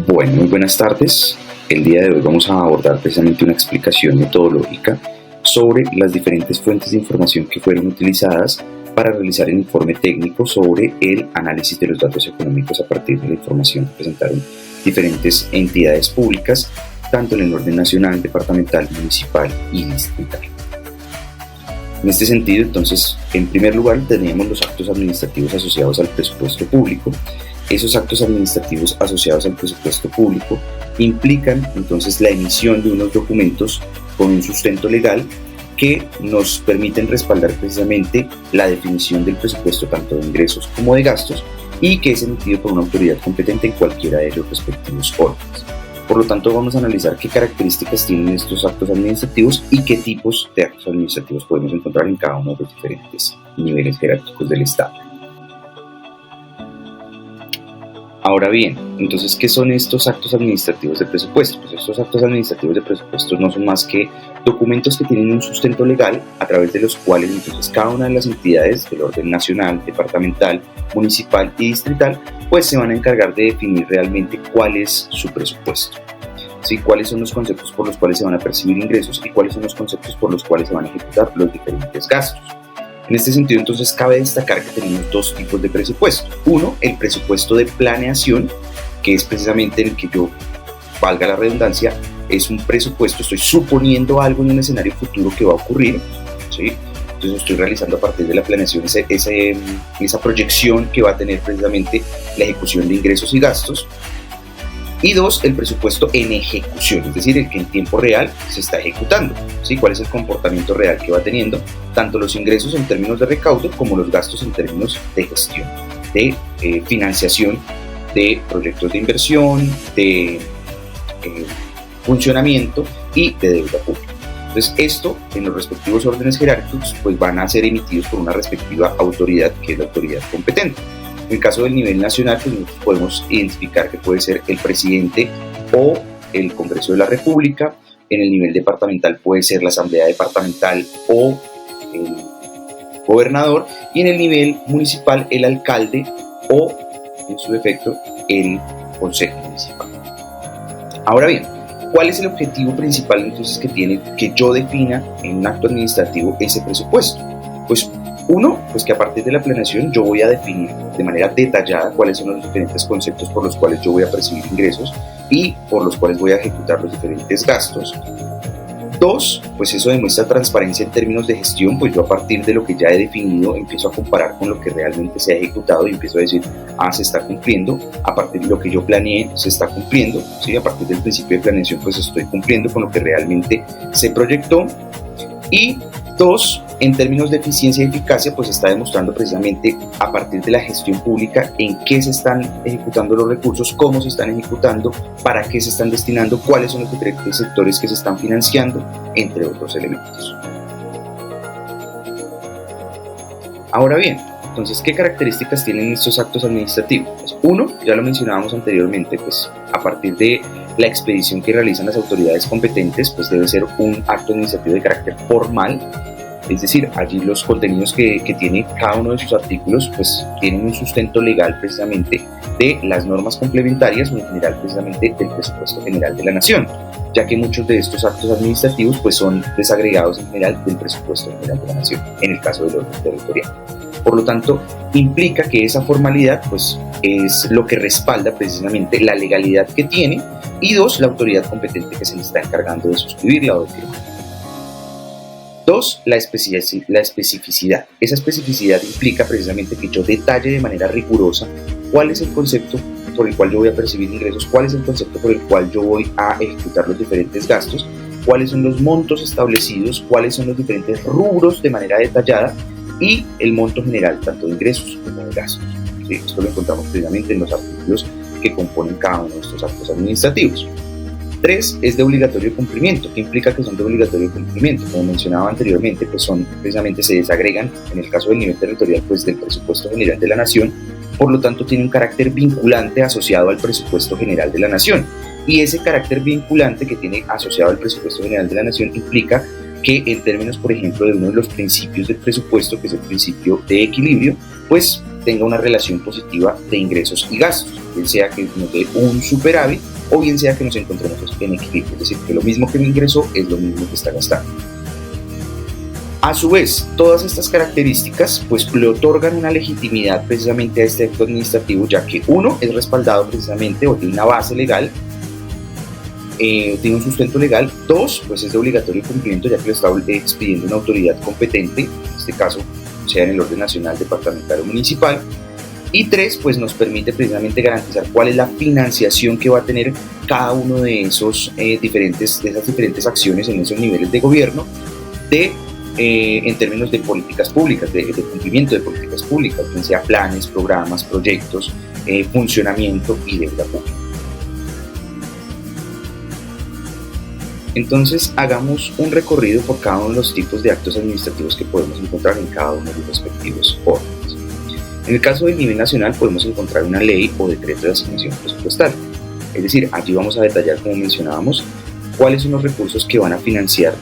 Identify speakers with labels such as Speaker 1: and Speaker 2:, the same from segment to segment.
Speaker 1: Bueno, muy buenas tardes. El día de hoy vamos a abordar precisamente una explicación metodológica sobre las diferentes fuentes de información que fueron utilizadas para realizar el informe técnico sobre el análisis de los datos económicos a partir de la información que presentaron diferentes entidades públicas, tanto en el orden nacional, departamental, municipal y distrital. En este sentido, entonces, en primer lugar, teníamos los actos administrativos asociados al presupuesto público. Esos actos administrativos asociados al presupuesto público implican entonces la emisión de unos documentos con un sustento legal que nos permiten respaldar precisamente la definición del presupuesto tanto de ingresos como de gastos y que es emitido por una autoridad competente en cualquiera de los respectivos órganos. Por lo tanto, vamos a analizar qué características tienen estos actos administrativos y qué tipos de actos administrativos podemos encontrar en cada uno de los diferentes niveles jerárquicos del Estado. Ahora bien, entonces, ¿qué son estos actos administrativos de presupuesto? Pues estos actos administrativos de presupuesto no son más que documentos que tienen un sustento legal a través de los cuales entonces cada una de las entidades del orden nacional, departamental, municipal y distrital pues se van a encargar de definir realmente cuál es su presupuesto. ¿Sí? Cuáles son los conceptos por los cuales se van a percibir ingresos y cuáles son los conceptos por los cuales se van a ejecutar los diferentes gastos. En este sentido, entonces, cabe destacar que tenemos dos tipos de presupuesto. Uno, el presupuesto de planeación, que es precisamente el que yo, valga la redundancia, es un presupuesto, estoy suponiendo algo en un escenario futuro que va a ocurrir, ¿sí? Entonces estoy realizando a partir de la planeación esa proyección que va a tener precisamente la ejecución de ingresos y gastos. Y dos, el presupuesto en ejecución, es decir, el que en tiempo real se está ejecutando, ¿sí? ¿Cuál es el comportamiento real que va teniendo? Tanto los ingresos en términos de recaudo como los gastos en términos de gestión, de financiación de proyectos de inversión, de funcionamiento y de deuda pública. Entonces, esto en los respectivos órdenes jerárquicos pues van a ser emitidos por una respectiva autoridad, que es la autoridad competente. En el caso del nivel nacional, pues nosotros podemos identificar que puede ser el presidente o el Congreso de la República. En el nivel departamental puede ser la Asamblea Departamental o el gobernador. Y en el nivel municipal, el alcalde o, en su defecto, el consejo municipal. Ahora bien, ¿cuál es el objetivo principal entonces que tiene que yo defina en un acto administrativo ese presupuesto? Pues uno, pues que a partir de la planeación yo voy a definir de manera detallada cuáles son los diferentes conceptos por los cuales yo voy a percibir ingresos y por los cuales voy a ejecutar los diferentes gastos. Dos, pues eso demuestra transparencia en términos de gestión, pues yo a partir de lo que ya he definido empiezo a comparar con lo que realmente se ha ejecutado y empiezo a decir, se está cumpliendo, a partir de lo que yo planeé se está cumpliendo, ¿sí? A partir del principio de planeación pues estoy cumpliendo con lo que realmente se proyectó. Y dos, en términos de eficiencia y eficacia, pues está demostrando precisamente a partir de la gestión pública en qué se están ejecutando los recursos, cómo se están ejecutando, para qué se están destinando, cuáles son los diferentes sectores que se están financiando, entre otros elementos. Ahora bien, entonces, ¿qué características tienen estos actos administrativos? Pues uno, ya lo mencionábamos anteriormente, pues a partir de la expedición que realizan las autoridades competentes, pues debe ser un acto administrativo de carácter formal. Es decir, allí los contenidos que tiene cada uno de sus artículos pues tienen un sustento legal precisamente de las normas complementarias o en general precisamente del presupuesto general de la nación, ya que muchos de estos actos administrativos pues son desagregados en general del presupuesto general de la nación, en el caso del orden territorial. Por lo tanto, implica que esa formalidad pues es lo que respalda precisamente la legalidad que tiene y dos, la autoridad competente que se le está encargando de suscribirla o de firmarla. Dos, la especificidad. Esa especificidad implica precisamente que yo detalle de manera rigurosa cuál es el concepto por el cual yo voy a percibir ingresos, cuál es el concepto por el cual yo voy a ejecutar los diferentes gastos, cuáles son los montos establecidos, cuáles son los diferentes rubros de manera detallada y el monto general tanto de ingresos como de gastos. ¿Sí? Esto lo encontramos precisamente en los artículos que componen cada uno de estos actos administrativos. 3 es de obligatorio cumplimiento. ¿Qué implica que son de obligatorio cumplimiento? Como mencionaba anteriormente, pues son precisamente se desagregan en el caso del nivel territorial pues del presupuesto general de la nación, por lo tanto tiene un carácter vinculante asociado al presupuesto general de la nación. Y ese carácter vinculante que tiene asociado al presupuesto general de la nación implica que en términos, por ejemplo, de uno de los principios del presupuesto, que es el principio de equilibrio, pues tenga una relación positiva de ingresos y gastos, bien sea que nos dé un superávit o bien sea que nos encontremos en equilibrio, es decir, que lo mismo que me ingresó es lo mismo que está gastando. A su vez, todas estas características pues le otorgan una legitimidad precisamente a este acto administrativo, ya que uno es respaldado precisamente o tiene una base legal, tiene un sustento legal. Dos, pues es de obligatorio cumplimiento, ya que lo está expidiendo una autoridad competente, en este caso sea en el orden nacional, departamental o municipal. Y tres, pues nos permite precisamente garantizar cuál es la financiación que va a tener cada uno de esas diferentes acciones en esos niveles de gobierno, en términos de políticas públicas, de cumplimiento de políticas públicas, bien sea planes, programas, proyectos, funcionamiento y deuda pública. Entonces, hagamos un recorrido por cada uno de los tipos de actos administrativos que podemos encontrar en cada uno de los respectivos órdenes. En el caso del nivel nacional podemos encontrar una ley o decreto de asignación presupuestal. Es decir, allí vamos a detallar, como mencionábamos, cuáles son los recursos que van a financiar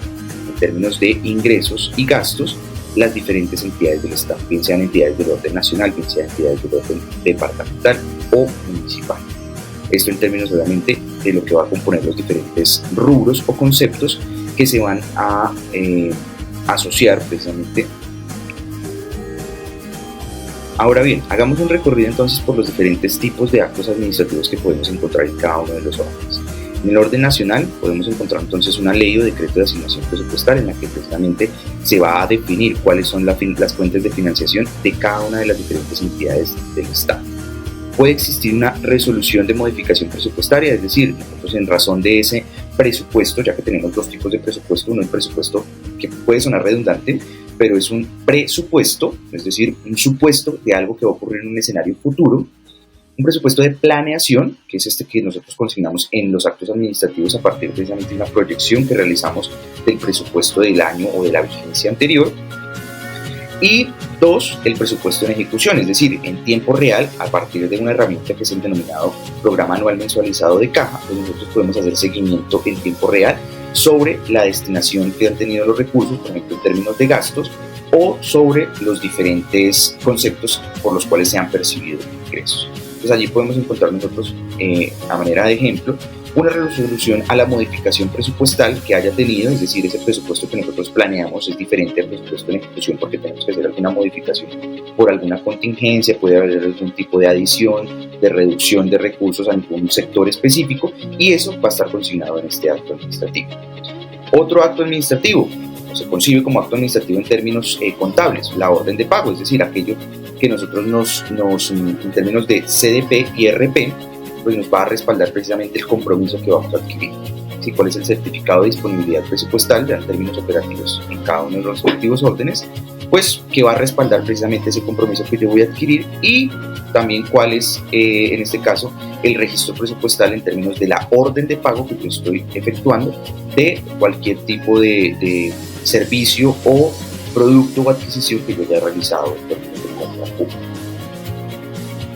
Speaker 1: en términos de ingresos y gastos las diferentes entidades del Estado, bien sean entidades del orden nacional, bien sean entidades del orden departamental o municipal. Esto en términos obviamente de lo que va a componer los diferentes rubros o conceptos que se van a asociar precisamente. Ahora bien, hagamos un recorrido entonces por los diferentes tipos de actos administrativos que podemos encontrar en cada uno de los órdenes. En el orden nacional podemos encontrar entonces una ley o decreto de asignación presupuestal en la que precisamente se va a definir cuáles son las fuentes de financiación de cada una de las diferentes entidades del Estado. Puede existir una resolución de modificación presupuestaria, es decir, nosotros en razón de ese presupuesto, ya que tenemos dos tipos de presupuesto, uno es presupuesto que puede sonar redundante, pero es un presupuesto, es decir, un supuesto de algo que va a ocurrir en un escenario futuro. Un presupuesto de planeación, que es este que nosotros consignamos en los actos administrativos a partir precisamente de una proyección que realizamos del presupuesto del año o de la vigencia anterior. Y dos, el presupuesto en ejecución, es decir, en tiempo real, a partir de una herramienta que es el denominado Programa Anual Mensualizado de Caja, donde nosotros podemos hacer seguimiento en tiempo real sobre la destinación que han tenido los recursos, por ejemplo, en términos de gastos, o sobre los diferentes conceptos por los cuales se han percibido ingresos. Entonces allí podemos encontrar nosotros, a manera de ejemplo, una resolución a la modificación presupuestal que haya tenido, es decir, ese presupuesto que nosotros planeamos es diferente al presupuesto en ejecución porque tenemos que hacer alguna modificación por alguna contingencia, puede haber algún tipo de adición, de reducción de recursos a algún sector específico, y eso va a estar consignado en este acto administrativo. Otro acto administrativo se concibe como acto administrativo en términos contables, la orden de pago, es decir, aquello que nosotros en términos de CDP y RP, pues nos va a respaldar precisamente el compromiso que vamos a adquirir. ¿Sí? ¿Cuál es el certificado de disponibilidad presupuestal ya en términos operativos en cada uno de los respectivos órdenes? Pues que va a respaldar precisamente ese compromiso que yo voy a adquirir, y también cuál es, en este caso, el registro presupuestal en términos de la orden de pago que yo estoy efectuando de cualquier tipo de servicio o producto o adquisición que yo haya realizado en términos de compra pública.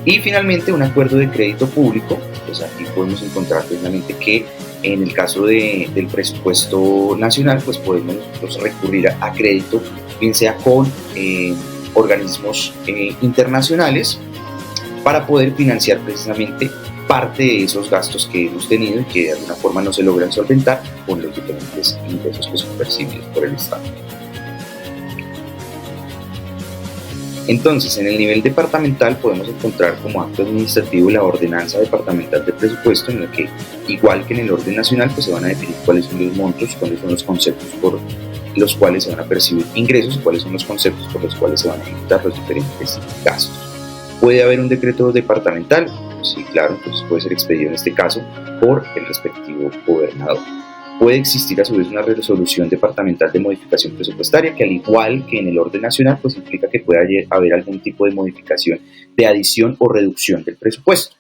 Speaker 1: Y finalmente, un acuerdo de crédito público, pues aquí podemos encontrar precisamente que en el caso del presupuesto nacional, pues podemos nosotros recurrir a crédito, bien sea con organismos internacionales, para poder financiar precisamente parte de esos gastos que hemos tenido y que de alguna forma no se logran solventar con los diferentes ingresos que son percibidos por el Estado. Entonces, en el nivel departamental podemos encontrar como acto administrativo la ordenanza departamental de presupuesto, en la que, igual que en el orden nacional, pues se van a definir cuáles son los montos, cuáles son los conceptos por los cuales se van a percibir ingresos y cuáles son los conceptos por los cuales se van a ejecutar los diferentes gastos. ¿Puede haber un decreto departamental? Sí, claro, entonces puede ser expedido en este caso por el respectivo gobernador. Puede existir a su vez una resolución departamental de modificación presupuestaria que, al igual que en el orden nacional, pues implica que pueda haber algún tipo de modificación de adición o reducción del presupuesto.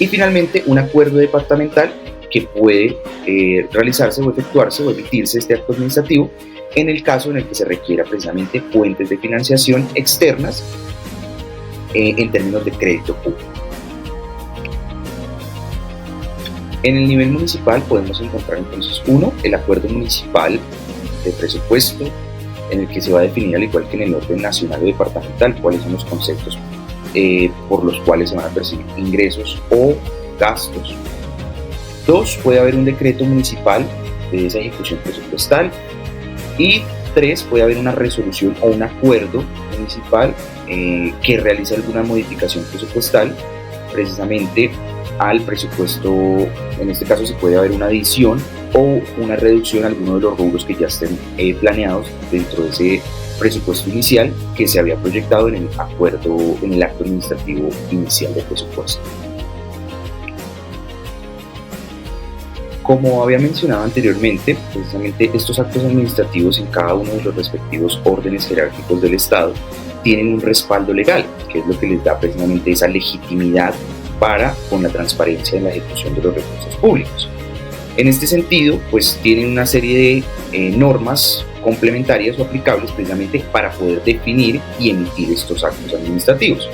Speaker 1: Y finalmente, un acuerdo departamental que puede realizarse o efectuarse o emitirse este acto administrativo en el caso en el que se requiera precisamente fuentes de financiación externas en términos de crédito público. En el nivel municipal podemos encontrar entonces el acuerdo municipal de presupuesto, en el que se va a definir, al igual que en el orden nacional o departamental, cuáles son los conceptos por los cuales se van a percibir ingresos o gastos. 2, puede haber un decreto municipal de esa ejecución presupuestal. Y 3, puede haber una resolución o un acuerdo municipal que realice alguna modificación presupuestal precisamente al presupuesto. En este caso se puede haber una adición o una reducción a alguno de los rubros que ya estén planeados dentro de ese presupuesto inicial que se había proyectado en el acuerdo, en el acto administrativo inicial del presupuesto. Como había mencionado anteriormente, precisamente estos actos administrativos en cada uno de los respectivos órdenes jerárquicos del Estado tienen un respaldo legal, que es lo que les da precisamente esa legitimidad para con la transparencia en la ejecución de los recursos públicos. En este sentido, pues tienen una serie de normas complementarias o aplicables precisamente para poder definir y emitir estos actos administrativos.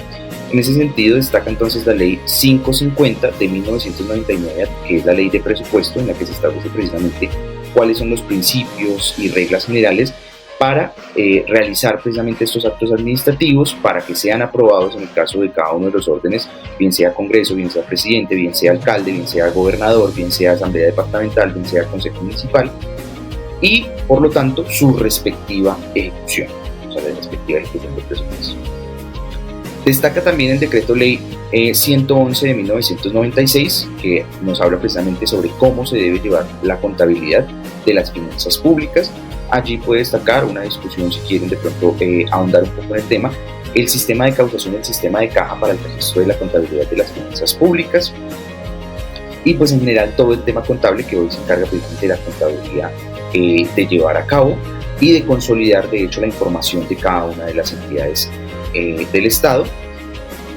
Speaker 1: En ese sentido destaca entonces la Ley 550 de 1999, que es la Ley de Presupuesto, en la que se establece precisamente cuáles son los principios y reglas generales para realizar precisamente estos actos administrativos para que sean aprobados en el caso de cada uno de los órdenes, bien sea Congreso, bien sea Presidente, bien sea Alcalde, bien sea Gobernador, bien sea Asamblea Departamental, bien sea Consejo Municipal, y por lo tanto su respectiva ejecución, o sea, la respectiva ejecución del presupuesto. Destaca también el Decreto Ley 111 de 1996, que nos habla precisamente sobre cómo se debe llevar la contabilidad de las finanzas públicas. Allí puede destacar una discusión, si quieren de pronto ahondar un poco en el tema, el sistema de causación y el sistema de caja para el registro de la contabilidad de las finanzas públicas, y pues en general todo el tema contable que hoy se encarga precisamente de la contabilidad de llevar a cabo y de consolidar de hecho la información de cada una de las entidades del Estado.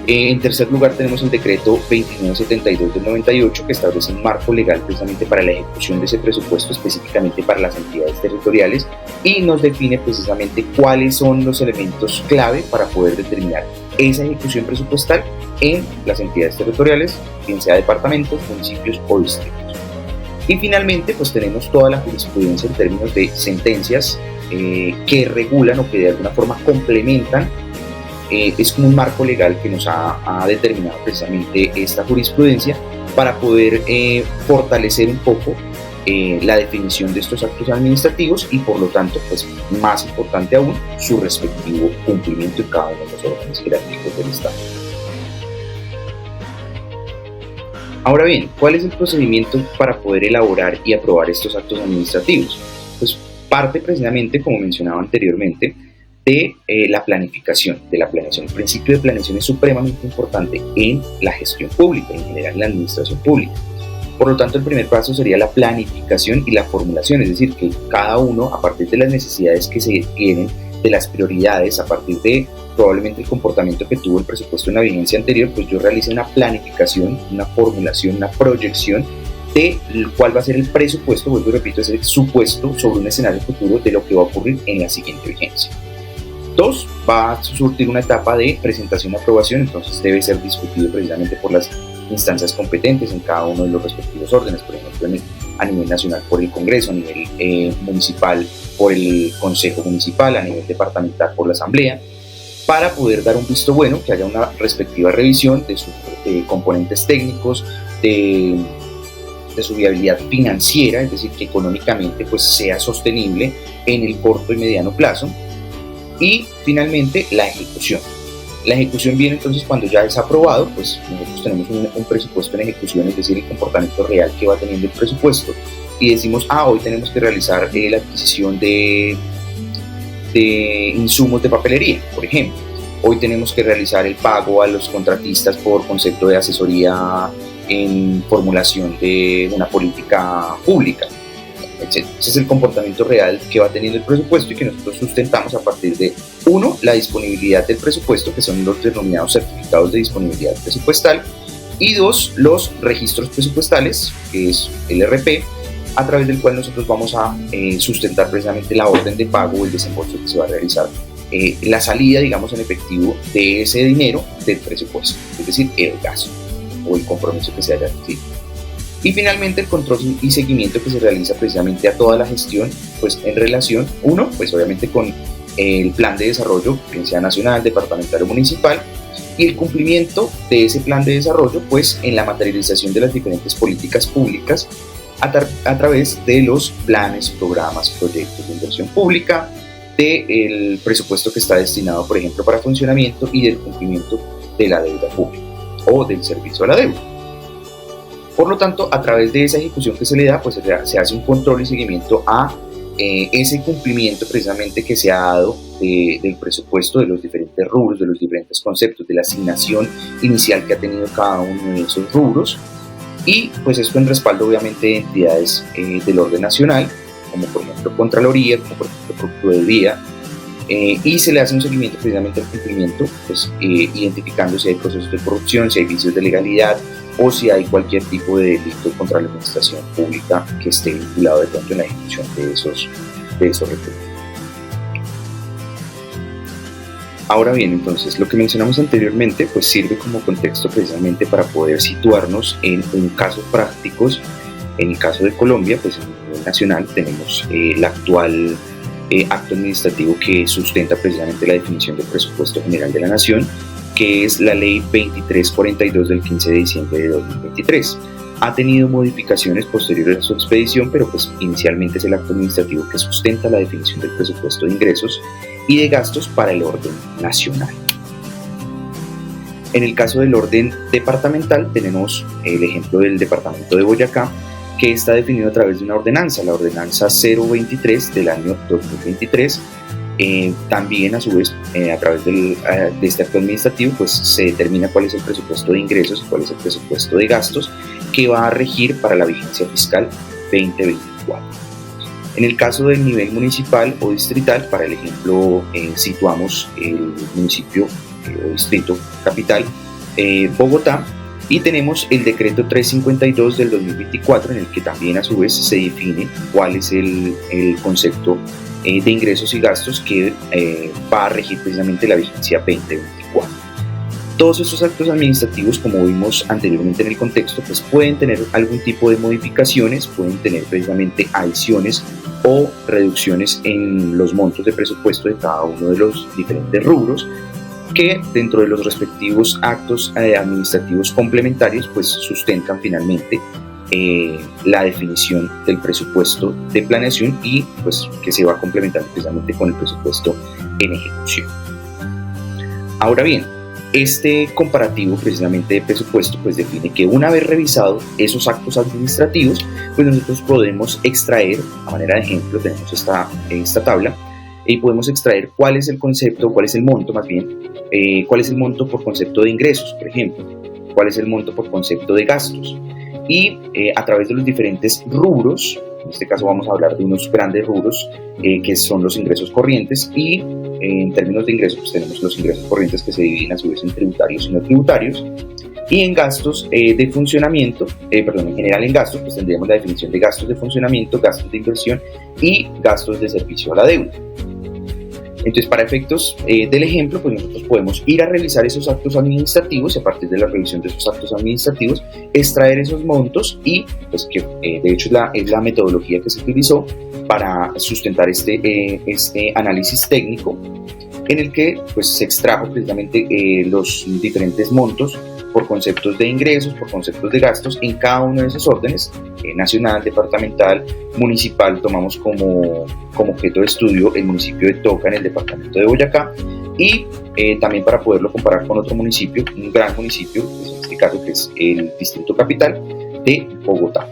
Speaker 1: En tercer lugar tenemos el decreto 2972 del 98, que establece un marco legal precisamente para la ejecución de ese presupuesto, específicamente para las entidades territoriales, y nos define precisamente cuáles son los elementos clave para poder determinar esa ejecución presupuestal en las entidades territoriales, bien sea departamentos, municipios o distritos. Y finalmente pues tenemos toda la jurisprudencia en términos de sentencias que regulan o que de alguna forma complementan. Es como un marco legal que nos ha determinado precisamente esta jurisprudencia para poder fortalecer un poco la definición de estos actos administrativos y por lo tanto, pues más importante aún, su respectivo cumplimiento en cada uno de los órganos jerárquicos del Estado. Ahora bien, ¿cuál es el procedimiento para poder elaborar y aprobar estos actos administrativos? Pues parte precisamente, como mencionaba anteriormente, de la planificación, El principio de planeación es supremamente importante en la gestión pública, en general en la administración pública. Por lo tanto, el primer paso sería la planificación y la formulación, es decir, que cada uno, a partir de las necesidades que se tienen, de las prioridades, a partir de probablemente el comportamiento que tuvo el presupuesto en la vigencia anterior, pues yo realice una planificación, una formulación, una proyección de cuál va a ser el presupuesto, vuelvo y repito, es el supuesto sobre un escenario futuro de lo que va a ocurrir en la siguiente vigencia. 2, va a surtir una etapa de presentación y aprobación, entonces debe ser discutido precisamente por las instancias competentes en cada uno de los respectivos órdenes, por ejemplo a nivel nacional por el Congreso, a nivel municipal por el Consejo Municipal, a nivel departamental por la Asamblea, para poder dar un visto bueno, que haya una respectiva revisión de sus componentes técnicos, de su viabilidad financiera, es decir, que económicamente pues sea sostenible en el corto y mediano plazo. Y finalmente la ejecución. La ejecución viene entonces cuando ya es aprobado, pues nosotros tenemos un presupuesto en ejecución, es decir, el comportamiento real que va teniendo el presupuesto, y decimos, hoy tenemos que realizar la adquisición de insumos de papelería, por ejemplo. Hoy tenemos que realizar el pago a los contratistas por concepto de asesoría en formulación de una política pública, etc. Ese es el comportamiento real que va teniendo el presupuesto y que nosotros sustentamos a partir de, 1, la disponibilidad del presupuesto, que son los denominados certificados de disponibilidad presupuestal, y 2, los registros presupuestales, que es el RP, a través del cual nosotros vamos a sustentar precisamente la orden de pago o el desembolso que se va a realizar, la salida, digamos, en efectivo de ese dinero del presupuesto, es decir, el gasto o el compromiso que se haya adquirido. Y finalmente el control y seguimiento que se realiza precisamente a toda la gestión, pues en relación, 1, pues obviamente con el plan de desarrollo, bien sea nacional, departamental o municipal, y el cumplimiento de ese plan de desarrollo pues en la materialización de las diferentes políticas públicas a través de los planes, programas, proyectos de inversión pública, del presupuesto que está destinado, por ejemplo, para funcionamiento y del cumplimiento de la deuda pública o del servicio a la deuda. Por lo tanto, a través de esa ejecución que se le da, pues se hace un control y seguimiento a ese cumplimiento precisamente que se ha dado del presupuesto, de los diferentes rubros, de los diferentes conceptos, de la asignación inicial que ha tenido cada uno de esos rubros, y pues esto en respaldo obviamente de entidades del orden nacional, como por ejemplo Contraloría, como por ejemplo Procuraduría, y se le hace un seguimiento precisamente al cumplimiento, pues identificando si hay procesos de corrupción, si hay vicios de legalidad o si hay cualquier tipo de delito contra la administración pública que esté vinculado de pronto en la ejecución de esos recursos. Ahora bien, entonces, lo que mencionamos anteriormente pues sirve como contexto precisamente para poder situarnos en casos prácticos. En el caso de Colombia, pues a nivel nacional tenemos el actual acto administrativo que sustenta precisamente la definición del presupuesto general de la Nación, que es la Ley 2342 del 15 de diciembre de 2023. Ha tenido modificaciones posteriores a su expedición, pero pues inicialmente es el acto administrativo que sustenta la definición del presupuesto de ingresos y de gastos para el orden nacional. En el caso del orden departamental tenemos el ejemplo del departamento de Boyacá, que está definido a través de una ordenanza, la ordenanza 023 del año 2023. También a su vez a través de este acto administrativo pues se determina cuál es el presupuesto de ingresos y cuál es el presupuesto de gastos que va a regir para la vigencia fiscal 2024. En el caso del nivel municipal o distrital, para el ejemplo situamos el municipio o distrito capital Bogotá, y tenemos el decreto 352 del 2024 en el que también a su vez se define cuál es el concepto de ingresos y gastos que va a regir precisamente la vigencia 2024. Todos estos actos administrativos, como vimos anteriormente en el contexto, pues pueden tener algún tipo de modificaciones, pueden tener precisamente adiciones o reducciones en los montos de presupuesto de cada uno de los diferentes rubros, que dentro de los respectivos actos administrativos complementarios pues sustentan finalmente la definición del presupuesto de planeación y pues que se va complementando precisamente con el presupuesto en ejecución. Ahora bien, este comparativo precisamente de presupuesto pues define que una vez revisado esos actos administrativos, pues nosotros podemos extraer, a manera de ejemplo tenemos esta tabla, y podemos extraer cuál es el concepto, cuál es el monto más bien, cuál es el monto por concepto de ingresos, por ejemplo, cuál es el monto por concepto de gastos, y a través de los diferentes rubros, en este caso vamos a hablar de unos grandes rubros que son los ingresos corrientes, y en términos de ingresos pues tenemos los ingresos corrientes que se dividen a su vez en tributarios y no tributarios, y en gastos de funcionamiento, en general en gastos pues tendríamos la definición de gastos de funcionamiento, gastos de inversión y gastos de servicio a la deuda. Entonces, para efectos del ejemplo, pues nosotros podemos ir a revisar esos actos administrativos y a partir de la revisión de esos actos administrativos extraer esos montos y pues que de hecho es la metodología que se utilizó para sustentar este análisis técnico en el que pues se extrajo precisamente los diferentes montos por conceptos de ingresos, por conceptos de gastos en cada uno de esos órdenes, nacional, departamental, municipal. Tomamos como objeto de estudio el municipio de Toca en el departamento de Boyacá y también para poderlo comparar con otro municipio, un gran municipio, pues en este caso que es el distrito capital de Bogotá.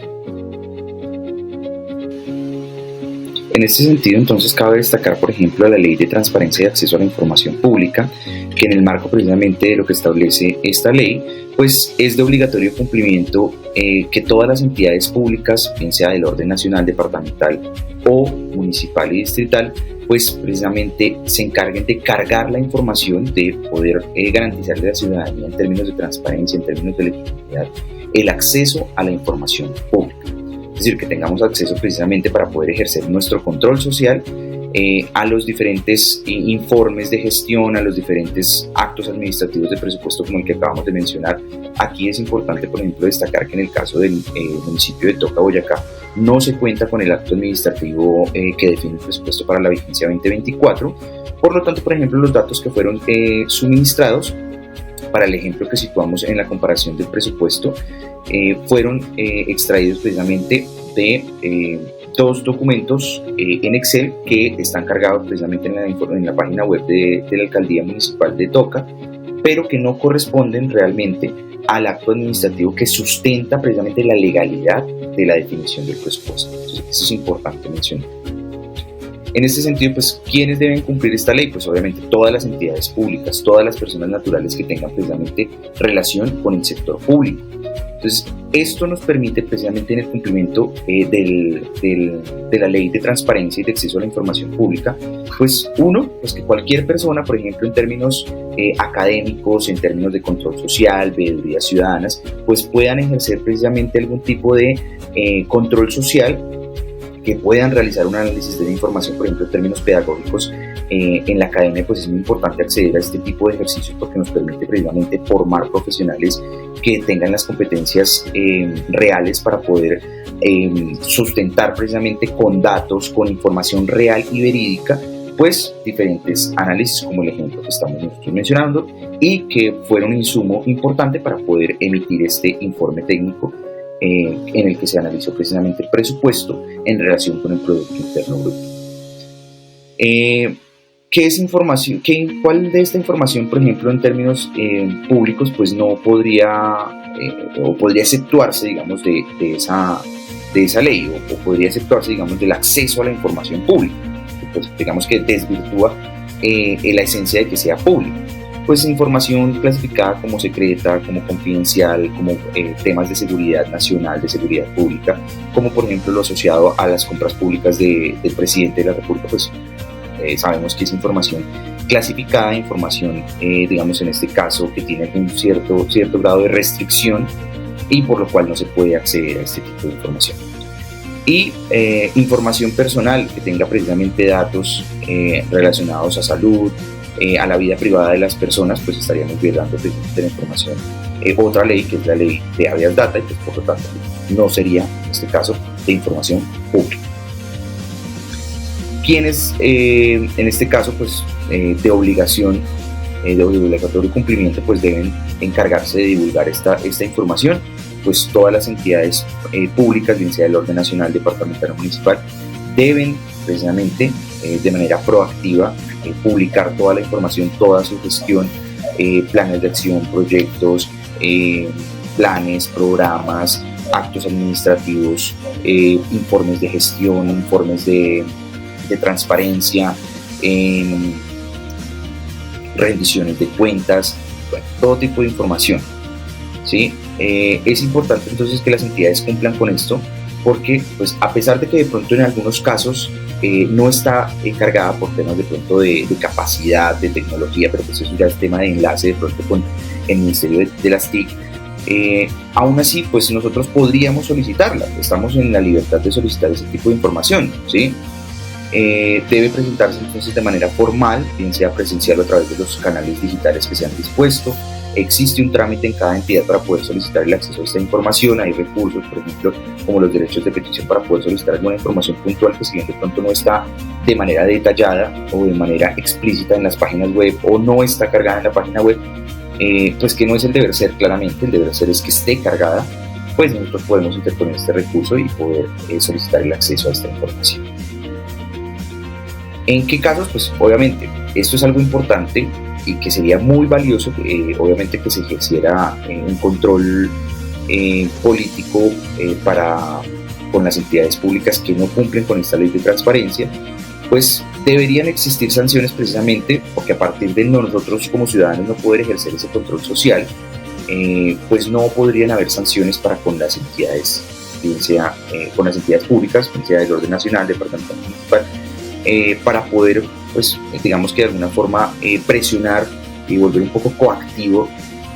Speaker 1: En este sentido, entonces, cabe destacar, por ejemplo, la Ley de Transparencia y Acceso a la Información Pública, que en el marco precisamente de lo que establece esta ley, pues es de obligatorio cumplimiento que todas las entidades públicas, bien sea del orden nacional, departamental o municipal y distrital, pues precisamente se encarguen de cargar la información, de poder garantizarle a la ciudadanía en términos de transparencia, en términos de legitimidad, el acceso a la información pública. Es decir, que tengamos acceso precisamente para poder ejercer nuestro control social a los diferentes informes de gestión, a los diferentes actos administrativos de presupuesto como el que acabamos de mencionar. Aquí es importante, por ejemplo, destacar que en el caso del municipio de Toca, Boyacá, no se cuenta con el acto administrativo que define el presupuesto para la vigencia 2024. Por lo tanto, por ejemplo, los datos que fueron suministrados para el ejemplo que situamos en la comparación del presupuesto, fueron extraídos precisamente de dos documentos en Excel que están cargados precisamente en la página web de la Alcaldía Municipal de Toca, pero que no corresponden realmente al acto administrativo que sustenta precisamente la legalidad de la definición del presupuesto. Entonces, eso es importante mencionar. En este sentido, pues, ¿quiénes deben cumplir esta ley? Pues obviamente todas las entidades públicas, todas las personas naturales que tengan precisamente relación con el sector público. Entonces, esto nos permite precisamente en el cumplimiento de la ley de transparencia y de acceso a la información pública, pues uno, pues que cualquier persona, por ejemplo, en términos académicos, en términos de control social, veedurías ciudadanas, pues puedan ejercer precisamente algún tipo de control social, que puedan realizar un análisis de la información, por ejemplo, en términos pedagógicos. En la academia pues es muy importante acceder a este tipo de ejercicios porque nos permite precisamente formar profesionales que tengan las competencias reales para poder sustentar precisamente con datos, con información real y verídica, pues diferentes análisis como el ejemplo que estamos nosotros mencionando y que fueron un insumo importante para poder emitir este informe técnico en el que se analizó precisamente el presupuesto en relación con el Producto Interno Bruto. ¿Qué es información? ¿Cuál de esta información, por ejemplo, en términos públicos, pues no podría o podría exceptuarse, digamos, de esa ley o podría exceptuarse, digamos, del acceso a la información pública? Pues digamos que desvirtúa la esencia de que sea público. Pues información clasificada como secreta, como confidencial, como temas de seguridad nacional, de seguridad pública, como por ejemplo lo asociado a las compras públicas del presidente de la República, pues sabemos que es información clasificada, información, digamos en este caso, que tiene un cierto grado de restricción y por lo cual no se puede acceder a este tipo de información. Y información personal que tenga precisamente datos relacionados a salud, a la vida privada de las personas, pues estaríamos violando precisamente la información. Otra ley, que es la ley de habeas data, y pues por lo tanto no sería, en este caso, de información pública. Quienes, en este caso, pues de obligación, de obligatorio cumplimiento, pues deben encargarse de divulgar esta información, pues todas las entidades públicas, bien sea del orden nacional, departamental o municipal, deben precisamente de manera proactiva publicar toda la información, toda su gestión, planes de acción, proyectos, planes, programas, actos administrativos, informes de gestión, informes de transparencia, rendiciones de cuentas, bueno, todo tipo de información, ¿sí? Es importante entonces que las entidades cumplan con esto porque pues, a pesar de que de pronto en algunos casos no está encargada por temas de pronto de capacidad, de tecnología, pero pues eso ya es tema de enlace de pronto con el Ministerio de las TIC, aún así pues nosotros podríamos solicitarla, estamos en la libertad de solicitar ese tipo de información, ¿sí? Debe presentarse entonces de manera formal, bien sea presencial o a través de los canales digitales que se han dispuesto. Existe un trámite en cada entidad para poder solicitar el acceso a esta información. Hay recursos, por ejemplo, como los derechos de petición para poder solicitar alguna información puntual que si bien de pronto no está de manera detallada o de manera explícita en las páginas web o no está cargada en la página web, pues que no es el deber ser claramente, el deber ser es que esté cargada, pues nosotros podemos interponer este recurso y poder solicitar el acceso a esta información. ¿En qué casos? Pues obviamente esto es algo importante y que sería muy valioso, obviamente que se ejerciera un control político con las entidades públicas que no cumplen con esta ley de transparencia, pues deberían existir sanciones precisamente porque a partir de nosotros como ciudadanos no poder ejercer ese control social, pues no podrían haber sanciones para con las entidades, bien sea con las entidades públicas, bien sea del orden nacional, departamental, municipal, para poder, pues, digamos que de alguna forma presionar y volver un poco coactivo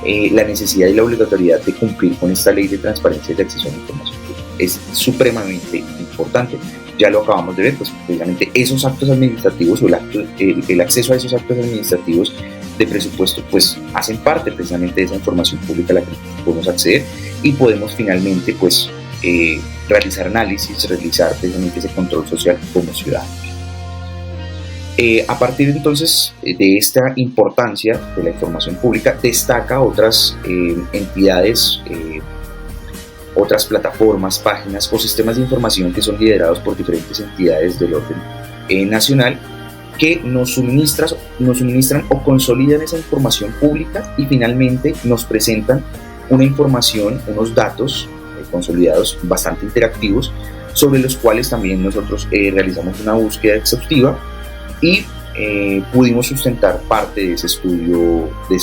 Speaker 1: la necesidad y la obligatoriedad de cumplir con esta ley de transparencia y de acceso a la información pública. Es supremamente importante. Ya lo acabamos de ver, pues precisamente esos actos administrativos o el acceso a esos actos administrativos de presupuesto, pues hacen parte precisamente de esa información pública a la que podemos acceder y podemos finalmente, pues, realizar análisis, realizar precisamente ese control social como ciudadanos. A partir entonces de esta importancia de la información pública, destaca otras entidades, otras plataformas, páginas o sistemas de información que son liderados por diferentes entidades del orden nacional, que nos suministran o consolidan esa información pública y finalmente nos presentan una información, unos datos consolidados bastante interactivos, sobre los cuales también nosotros realizamos una búsqueda exhaustiva y pudimos sustentar parte de ese estudio, de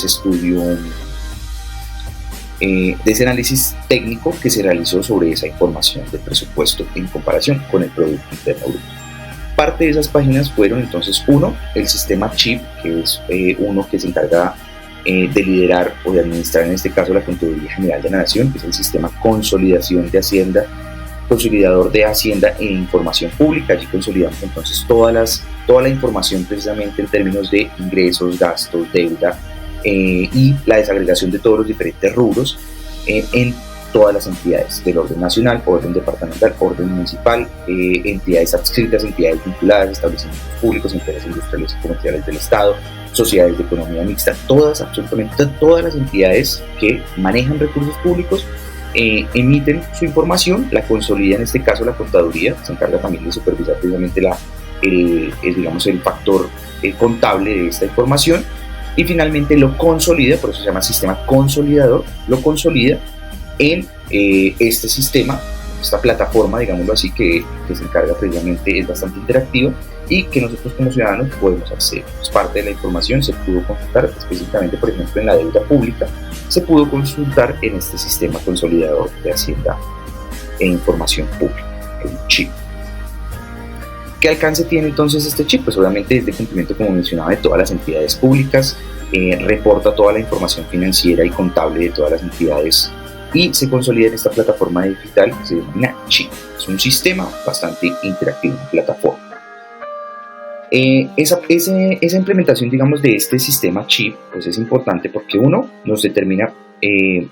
Speaker 1: ese análisis técnico que se realizó sobre esa información de presupuesto en comparación con el Producto Interno Bruto. Parte de esas páginas fueron entonces, uno, el sistema CHIP, que es uno que se encarga de liderar o de administrar en este caso la Contaduría General de la Nación, que es el sistema consolidador de Hacienda e Información Pública. Allí consolidamos entonces toda la información precisamente en términos de ingresos, gastos, deuda y la desagregación de todos los diferentes rubros en todas las entidades del orden nacional, orden departamental, orden municipal, entidades adscritas, entidades vinculadas, establecimientos públicos, empresas industriales y comerciales del Estado, sociedades de economía mixta, absolutamente todas las entidades que manejan recursos públicos emiten su información, la consolida en este caso la Contaduría, se encarga también de supervisar precisamente el factor contable de esta información y finalmente lo consolida, por eso se llama sistema consolidador, lo consolida en este sistema, esta plataforma, digámoslo así, que se encarga precisamente, es bastante interactiva y que nosotros como ciudadanos podemos acceder. Pues parte de la información se pudo consultar específicamente, por ejemplo, en la deuda pública, se pudo consultar en este sistema consolidador de Hacienda e Información Pública, el CHIP. ¿Qué alcance tiene entonces este CHIP? Pues obviamente es de cumplimiento, como mencionaba, de todas las entidades públicas, reporta toda la información financiera y contable de todas las entidades y se consolida en esta plataforma digital que se denomina CHIP. Es un sistema bastante interactivo, una plataforma. Esa implementación, digamos, de este sistema CHIP, pues es importante porque uno nos determina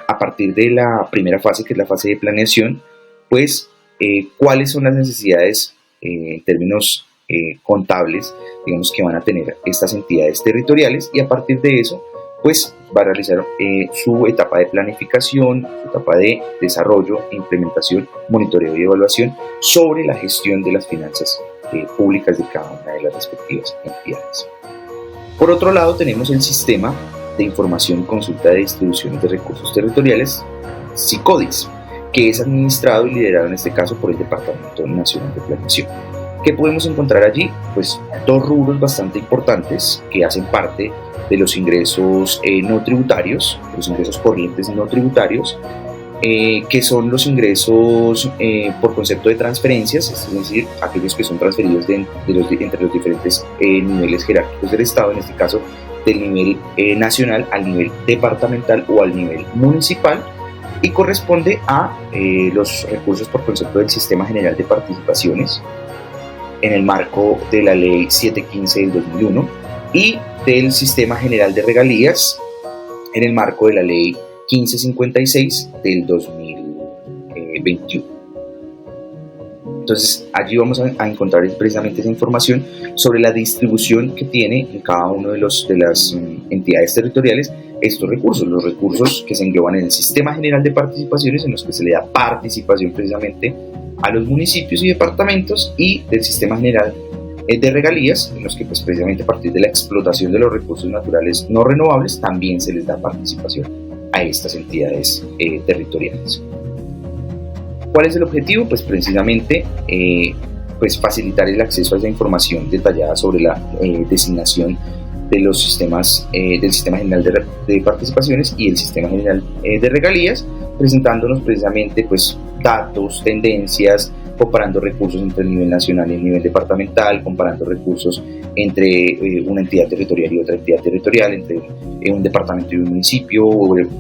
Speaker 1: a partir de la primera fase, que es la fase de planeación, pues cuáles son las necesidades en términos contables, digamos, que van a tener estas entidades territoriales, y a partir de eso pues va a realizar su etapa de planificación, su etapa de desarrollo, implementación, monitoreo y evaluación sobre la gestión de las finanzas públicas de cada una de las respectivas entidades. Por otro lado, tenemos el sistema de información y consulta de distribuciones de recursos territoriales, SICODIS, que es administrado y liderado en este caso por el Departamento Nacional de Planeación. ¿Qué podemos encontrar allí? Pues dos rubros bastante importantes que hacen parte de los ingresos no tributarios, los ingresos corrientes no tributarios, que son los ingresos por concepto de transferencias, es decir, aquellos que son transferidos entre los diferentes niveles jerárquicos del Estado, en este caso del nivel nacional al nivel departamental o al nivel municipal, y corresponde a los recursos por concepto del Sistema General de Participaciones en el marco de la Ley 715 del 2001 y del Sistema General de Regalías en el marco de la Ley 1556 del 2021. Entonces allí vamos a encontrar precisamente esa información sobre la distribución que tiene en cada uno de las entidades territoriales estos recursos, los recursos que se engloban en el Sistema General de Participaciones, en los que se le da participación precisamente a los municipios y departamentos, y del Sistema General de Regalías, en los que pues precisamente a partir de la explotación de los recursos naturales no renovables también se les da participación a estas entidades territoriales. ¿Cuál es el objetivo? Pues precisamente pues facilitar el acceso a esa información detallada sobre la designación de los sistemas del Sistema General de Participaciones y el Sistema General de Regalías, presentándonos precisamente pues datos, tendencias, comparando recursos entre el nivel nacional y el nivel departamental, comparando recursos entre una entidad territorial y otra entidad territorial, entre un departamento y un municipio,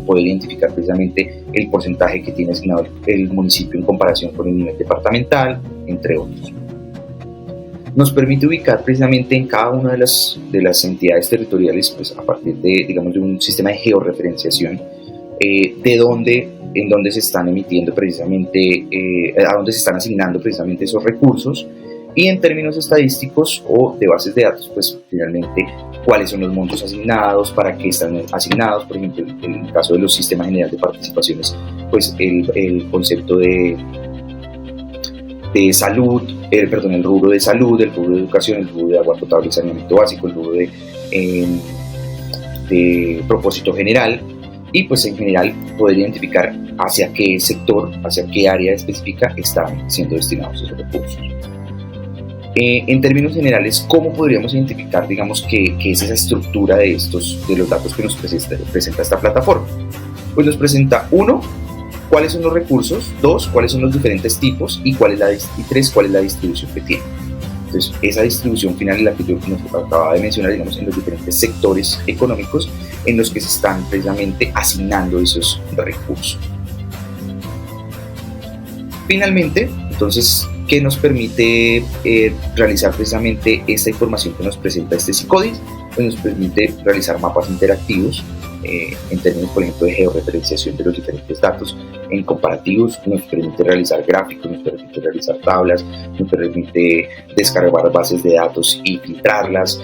Speaker 1: poder identificar precisamente el porcentaje que tiene asignado el municipio en comparación con el nivel departamental, entre otros. Nos permite ubicar precisamente en cada una de las entidades territoriales, pues a partir de un sistema de georreferenciación, en dónde se están emitiendo precisamente, a dónde se están asignando precisamente esos recursos, Y en términos estadísticos o de bases de datos, pues finalmente cuáles son los montos asignados, para qué están asignados. Por ejemplo, en el caso de los sistemas generales de participaciones, pues el concepto de salud, el rubro de salud, el rubro de educación, el rubro de agua potable y saneamiento básico, el rubro de propósito general, y pues en general poder identificar hacia qué sector, hacia qué área específica están siendo destinados esos recursos. En términos generales, ¿cómo podríamos identificar, digamos, qué es esa estructura de los datos que nos presenta esta plataforma? Pues nos presenta, 1, cuáles son los recursos, 2, cuáles son los diferentes tipos, y 3, cuál es la distribución que tiene. Entonces, esa distribución final es la que yo nos acababa de mencionar, digamos, en los diferentes sectores económicos en los que se están precisamente asignando esos recursos. Finalmente, entonces, ¿qué nos permite realizar precisamente esta información que nos presenta este C-Codis? Pues nos permite realizar mapas interactivos en términos, por ejemplo, de georreferenciación de los diferentes datos, en comparativos, nos permite realizar gráficos, nos permite realizar tablas, nos permite descargar bases de datos y filtrarlas,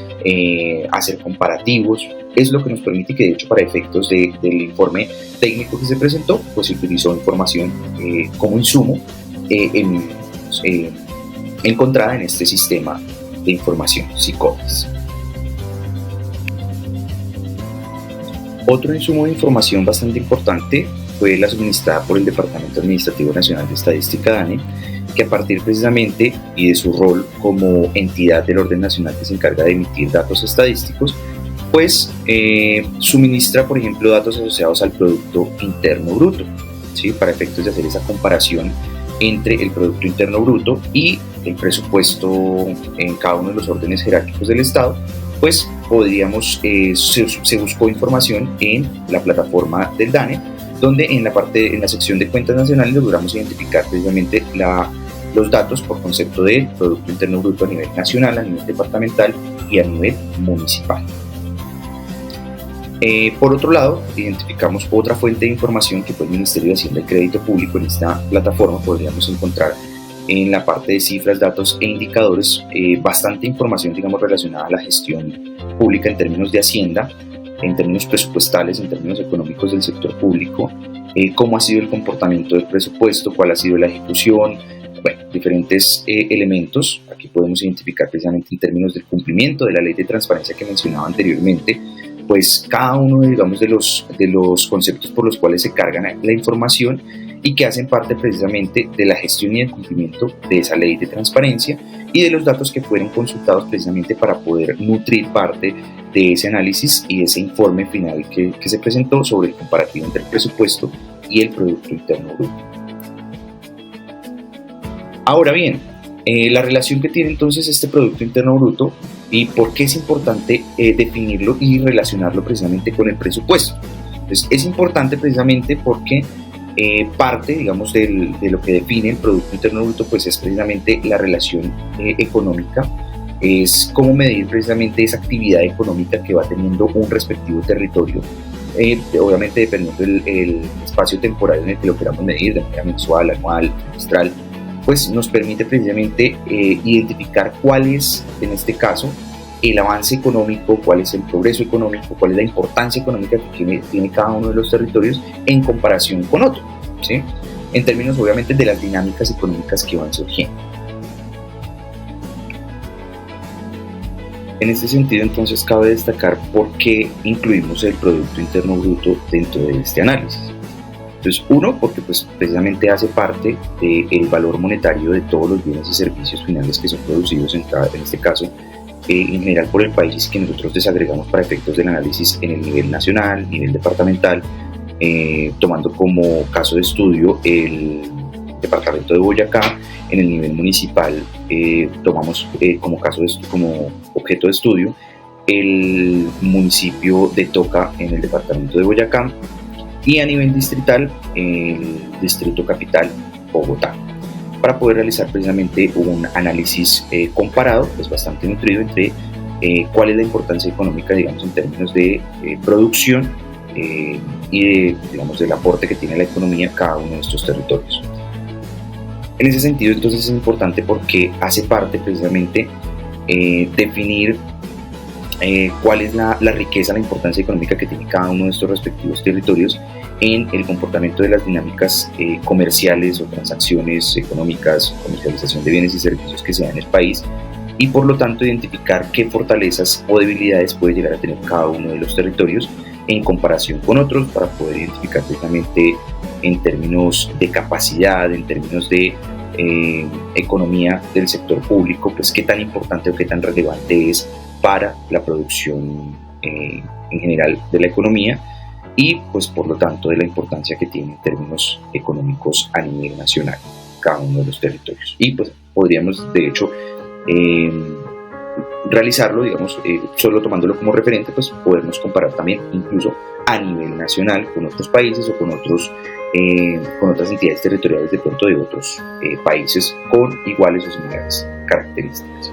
Speaker 1: hacer comparativos. Es lo que nos permite, que de hecho para efectos del informe técnico que se presentó, pues se utilizó información como insumo encontrada en este sistema de información C-Codis. Otro insumo de información bastante importante fue la suministrada por el Departamento Administrativo Nacional de Estadística, DANE, que a partir precisamente y de su rol como entidad del orden nacional que se encarga de emitir datos estadísticos, pues suministra, por ejemplo, datos asociados al Producto Interno Bruto, ¿sí? Para efectos de hacer esa comparación entre el Producto Interno Bruto y el presupuesto en cada uno de los órdenes jerárquicos del Estado. Pues podríamos, se buscó información en la plataforma del DANE, donde en la sección de cuentas nacionales logramos identificar precisamente los datos por concepto de Producto Interno Bruto a nivel nacional, a nivel departamental y a nivel municipal. Por otro lado, identificamos otra fuente de información que fue el Ministerio de Hacienda y Crédito Público. En esta plataforma podríamos encontrar en la parte de cifras, datos e indicadores bastante información, digamos, relacionada a la gestión pública en términos de Hacienda, en términos presupuestales, en términos económicos del sector público, cómo ha sido el comportamiento del presupuesto, cuál ha sido la ejecución, bueno, diferentes elementos. Aquí podemos identificar precisamente en términos del cumplimiento de la ley de transparencia que mencionaba anteriormente, pues cada uno, digamos, de los conceptos por los cuales se cargan la información y que hacen parte precisamente de la gestión y el cumplimiento de esa ley de transparencia y de los datos que fueron consultados precisamente para poder nutrir parte de ese análisis y ese informe final que se presentó sobre el comparativo entre el presupuesto y el Producto Interno Bruto. Ahora bien, la relación que tiene entonces este Producto Interno Bruto y por qué es importante definirlo y relacionarlo precisamente con el presupuesto. Entonces, es importante precisamente porque parte, digamos, de lo que define el Producto Interno Bruto, pues es precisamente la relación económica, es cómo medir precisamente esa actividad económica que va teniendo un respectivo territorio, obviamente dependiendo del espacio temporal en el que lo queramos medir, de manera mensual, anual, trimestral, pues nos permite precisamente identificar cuál es, en este caso, el avance económico, cuál es el progreso económico, cuál es la importancia económica que tiene cada uno de los territorios en comparación con otro, ¿sí? En términos obviamente de las dinámicas económicas que van surgiendo. En este sentido, entonces, cabe destacar por qué incluimos el Producto Interno Bruto dentro de este análisis. Entonces, uno, porque pues, precisamente hace parte del valor monetario de todos los bienes y servicios finales que son producidos en este caso, en general por el país, que nosotros desagregamos para efectos del análisis en el nivel nacional, nivel departamental, tomando como caso de estudio el departamento de Boyacá. En el nivel municipal tomamos como objeto de estudio el municipio de Toca en el departamento de Boyacá, y a nivel distrital el distrito capital Bogotá, para poder realizar precisamente un análisis comparado, pues bastante nutrido, entre cuál es la importancia económica, digamos, en términos de producción y digamos, del aporte que tiene la economía a cada uno de estos territorios. En ese sentido, entonces, es importante porque hace parte precisamente definir cuál es la riqueza, la importancia económica que tiene cada uno de estos respectivos territorios en el comportamiento de las dinámicas comerciales o transacciones económicas, comercialización de bienes y servicios que se dan en el país, y por lo tanto identificar qué fortalezas o debilidades puede llegar a tener cada uno de los territorios en comparación con otros, para poder identificar precisamente en términos de capacidad, en términos de economía del sector público, pues qué tan importante o qué tan relevante es para la producción en general de la economía, y pues por lo tanto de la importancia que tiene en términos económicos a nivel nacional cada uno de los territorios. Y pues podríamos de hecho realizarlo, digamos, solo tomándolo como referente, pues podernos comparar también incluso a nivel nacional con otros países o con otras entidades territoriales de pronto de otros países con iguales o similares características.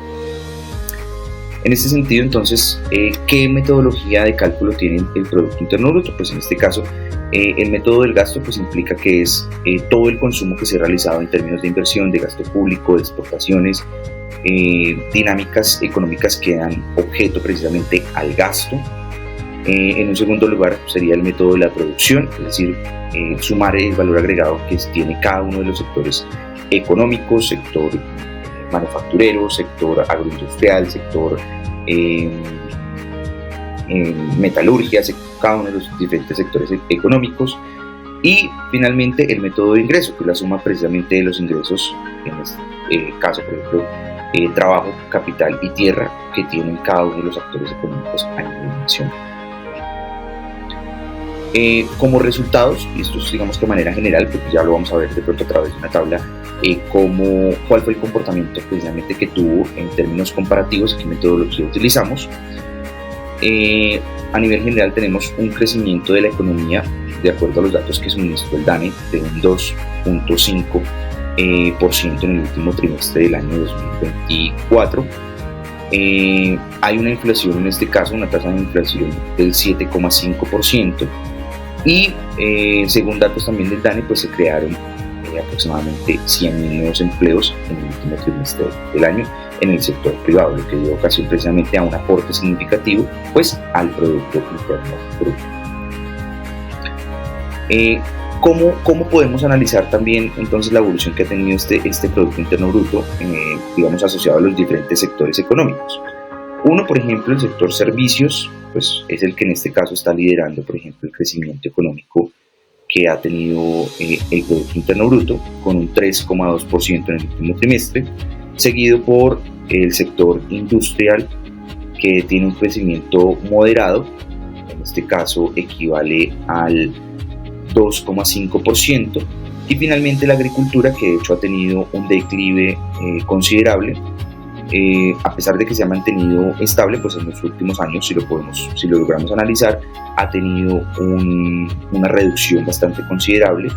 Speaker 1: En este sentido, entonces, ¿qué metodología de cálculo tiene el Producto Interno Bruto? Pues en este caso, el método del gasto pues implica que es todo el consumo que se ha realizado en términos de inversión, de gasto público, de exportaciones, dinámicas económicas que dan objeto precisamente al gasto. En un segundo lugar sería el método de la producción, es decir, sumar el valor agregado que tiene cada uno de los sectores económicos, sector manufacturero, sector agroindustrial, sector metalurgia, cada uno de los diferentes sectores económicos. Y finalmente el método de ingreso, que es la suma precisamente de los ingresos, en este caso por ejemplo trabajo, capital y tierra, que tienen cada uno de los actores económicos a nivel nacional. Como resultados, y esto es digamos que de manera general, porque ya lo vamos a ver de pronto a través de una tabla, cuál fue el comportamiento precisamente que tuvo en términos comparativos, qué metodología utilizamos. A nivel general tenemos un crecimiento de la economía, de acuerdo a los datos que suministró el DANE, de un 2.5% en el último trimestre del año 2024. Hay una inflación, en este caso una tasa de inflación del 7,5%, y según datos también del DANE, pues se crearon aproximadamente 100.000 nuevos empleos en el último trimestre del año en el sector privado, lo que dio ocasión precisamente a un aporte significativo pues al Producto Interno Bruto. ¿Cómo podemos analizar también entonces la evolución que ha tenido este Producto Interno Bruto, digamos, asociado a los diferentes sectores económicos? Uno, por ejemplo, el sector servicios, pues es el que en este caso está liderando, por ejemplo, el crecimiento económico que ha tenido el Producto Interno Bruto, con un 3,2% en el último trimestre, seguido por el sector industrial, que tiene un crecimiento moderado, en este caso equivale al 2,5%, y finalmente la agricultura, que de hecho ha tenido un declive considerable, a pesar de que se ha mantenido estable, pues en los últimos años, si lo logramos analizar, ha tenido una reducción bastante considerable,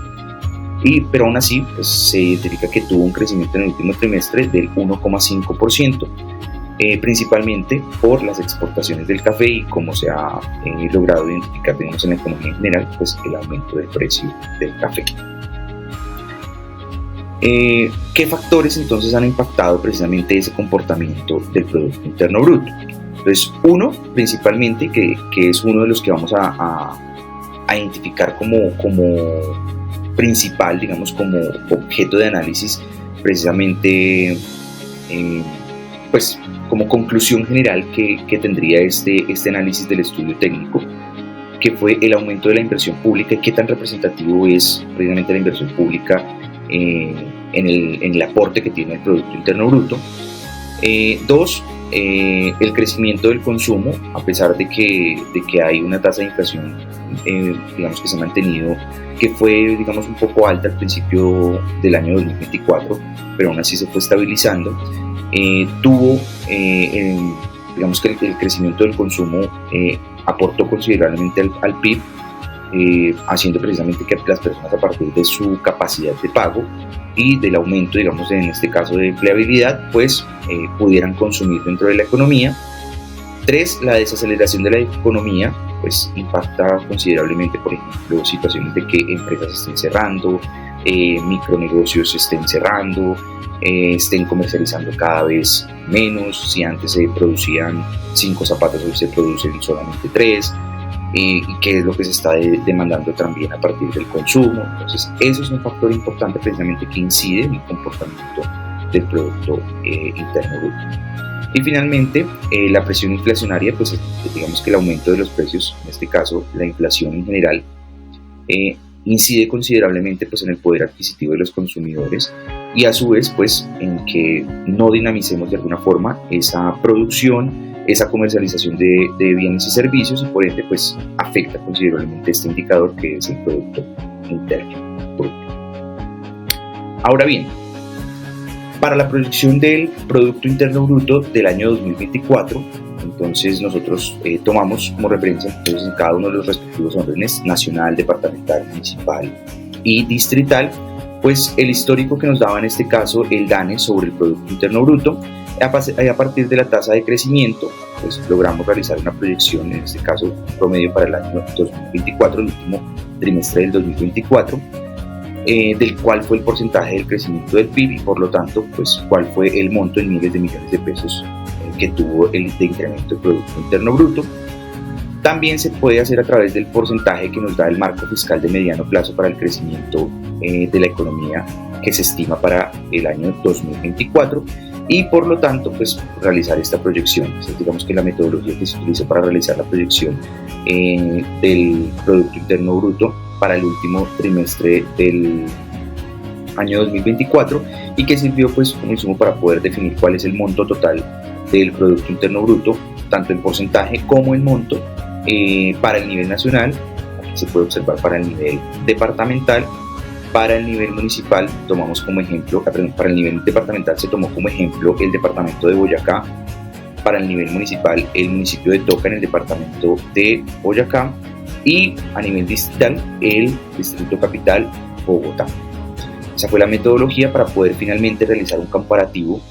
Speaker 1: pero aún así pues, se identifica que tuvo un crecimiento en el último trimestre del 1,5%, principalmente por las exportaciones del café y como se ha logrado identificar, digamos, en la economía en general, pues el aumento del precio del café. ¿Qué factores entonces han impactado precisamente ese comportamiento del Producto Interno Bruto? Entonces, uno, principalmente, que es uno de los que vamos a identificar como principal, digamos, como objeto de análisis, precisamente, pues, como conclusión general que tendría este análisis del estudio técnico, que fue el aumento de la inversión pública y qué tan representativo es precisamente la inversión pública en el aporte que tiene el Producto Interno Bruto. Dos, el crecimiento del consumo, a pesar de que hay una tasa de inflación, digamos, que se ha mantenido, que fue, digamos, un poco alta al principio del año 2024, pero aún así se fue estabilizando. Tuvo, digamos que el crecimiento del consumo aportó considerablemente al PIB, haciendo precisamente que las personas, a partir de su capacidad de pago y del aumento, digamos, en este caso de empleabilidad, pues pudieran consumir dentro de la economía. 3, la desaceleración de la economía, pues impacta considerablemente, por ejemplo, situaciones de que empresas estén cerrando, micronegocios estén cerrando, estén comercializando cada vez menos. Si antes se producían 5 zapatos, hoy se producen solamente 3, y qué es lo que se está demandando también a partir del consumo. Entonces, eso es un factor importante precisamente que incide en el comportamiento del Producto Interno Bruto. Y finalmente, la presión inflacionaria, pues digamos que el aumento de los precios, en este caso la inflación en general, incide considerablemente pues, en el poder adquisitivo de los consumidores, y a su vez pues, en que no dinamicemos de alguna forma esa producción, esa comercialización de bienes y servicios, y por ende pues, afecta considerablemente este indicador que es el Producto Interno Bruto. Ahora bien, para la proyección del Producto Interno Bruto del año 2024, entonces nosotros tomamos como referencia entonces, en cada uno de los respectivos órdenes, nacional, departamental, municipal y distrital, pues el histórico que nos daba en este caso el DANE sobre el Producto Interno Bruto. A partir de la tasa de crecimiento, pues logramos realizar una proyección, en este caso promedio para el año 2024, el último trimestre del 2024, del cual fue el porcentaje del crecimiento del PIB y por lo tanto, pues cuál fue el monto en miles de millones de pesos que tuvo el de incremento del Producto Interno Bruto. También se puede hacer a través del porcentaje que nos da el marco fiscal de mediano plazo para el crecimiento de la economía que se estima para el año 2024 y por lo tanto pues realizar esta proyección. Entonces, digamos que la metodología que se utiliza para realizar la proyección del Producto Interno Bruto para el último trimestre del año 2024 y que sirvió pues como insumo para poder definir cuál es el monto total del Producto Interno Bruto, tanto en porcentaje como en monto, para el nivel nacional. Aquí se puede observar para el nivel departamental. Para el nivel municipal tomamos como ejemplo, para el nivel departamental se tomó como ejemplo el departamento de Boyacá, para el nivel municipal el municipio de Toca en el departamento de Boyacá y a nivel distrital el distrito capital Bogotá. Esa fue la metodología para poder finalmente realizar un comparativo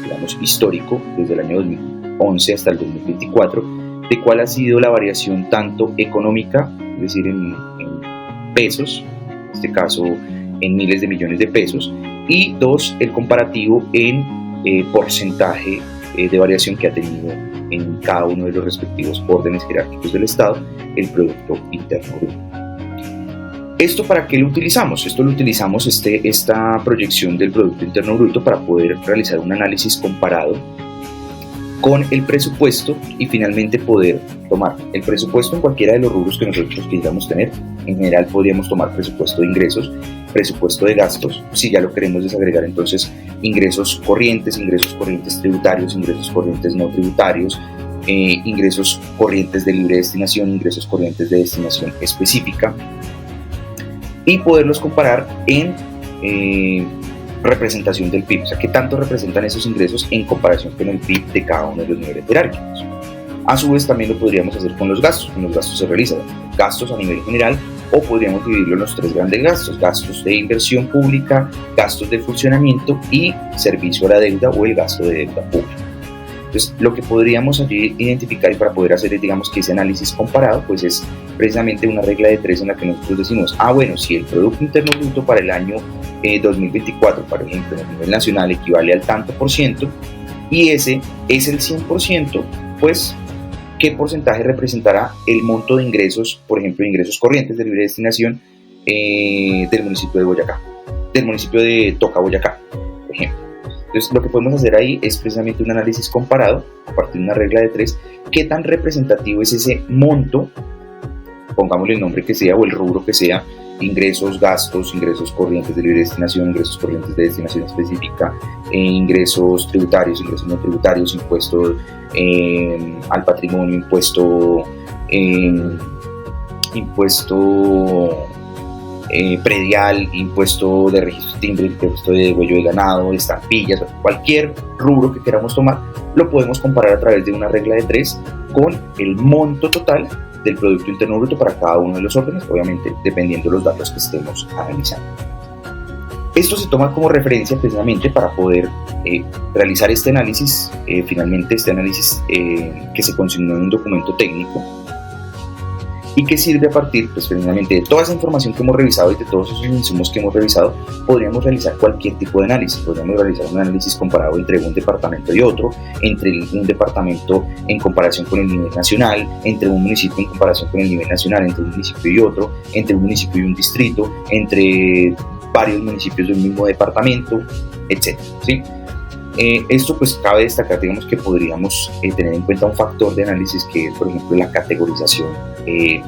Speaker 1: digamos histórico desde el año 2011 hasta el 2024 de cuál ha sido la variación tanto económica, es decir en pesos, en este caso en miles de millones de pesos, y dos, el comparativo en porcentaje de variación que ha tenido en cada uno de los respectivos órdenes jerárquicos del Estado el Producto Interno Bruto. ¿Esto para qué lo utilizamos? Esto lo utilizamos, esta proyección del Producto Interno Bruto para poder realizar un análisis comparado con el presupuesto y finalmente poder tomar el presupuesto en cualquiera de los rubros que nosotros quisiéramos tener. En general podríamos tomar presupuesto de ingresos, presupuesto de gastos, si ya lo queremos desagregar entonces ingresos corrientes tributarios, ingresos corrientes no tributarios, ingresos corrientes de libre destinación, ingresos corrientes de destinación específica, y poderlos comparar en representación del PIB, o sea, qué tanto representan esos ingresos en comparación con el PIB de cada uno de los niveles jerárquicos. A su vez también lo podríamos hacer con los gastos. Con los gastos se realizan gastos a nivel general o podríamos dividirlo en los tres grandes gastos: gastos de inversión pública, gastos de funcionamiento y servicio a la deuda o el gasto de deuda pública. Entonces, lo que podríamos allí identificar y para poder hacer, digamos, que ese análisis comparado, pues es precisamente una regla de 3 en la que nosotros decimos, bueno, si el Producto Interno Bruto para el año 2024, por ejemplo, a nivel nacional equivale al tanto por ciento, y ese es el 100%, pues, ¿qué porcentaje representará el monto de ingresos, por ejemplo, ingresos corrientes de libre destinación del municipio de Boyacá, del municipio de Toca, Boyacá, por ejemplo? Entonces, lo que podemos hacer ahí es precisamente un análisis comparado a partir de una regla de 3. ¿Qué tan representativo es ese monto? Pongámosle el nombre que sea o el rubro que sea: ingresos, gastos, ingresos corrientes de libre destinación, ingresos corrientes de destinación específica, ingresos tributarios, ingresos no tributarios, impuesto al patrimonio, impuesto predial, impuesto de registro timbre, impuesto de huello de ganado, estampillas, cualquier rubro que queramos tomar, lo podemos comparar a través de una regla de 3 con el monto total del Producto Interno Bruto para cada uno de los órdenes, obviamente dependiendo de los datos que estemos analizando. Esto se toma como referencia precisamente para poder realizar este análisis, finalmente este análisis que se consignó en un documento técnico, y que sirve a partir, pues, precisamente de toda esa información que hemos revisado y de todos esos insumos que hemos revisado. Podríamos realizar cualquier tipo de análisis. Podríamos realizar un análisis comparado entre un departamento y otro, entre un departamento en comparación con el nivel nacional, entre un municipio en comparación con el nivel nacional, entre un municipio y otro, entre un municipio y un distrito, entre varios municipios de un mismo departamento, etc. ¿Sí? Esto, pues, cabe destacar, digamos, que podríamos tener en cuenta un factor de análisis que es, por ejemplo, la categorización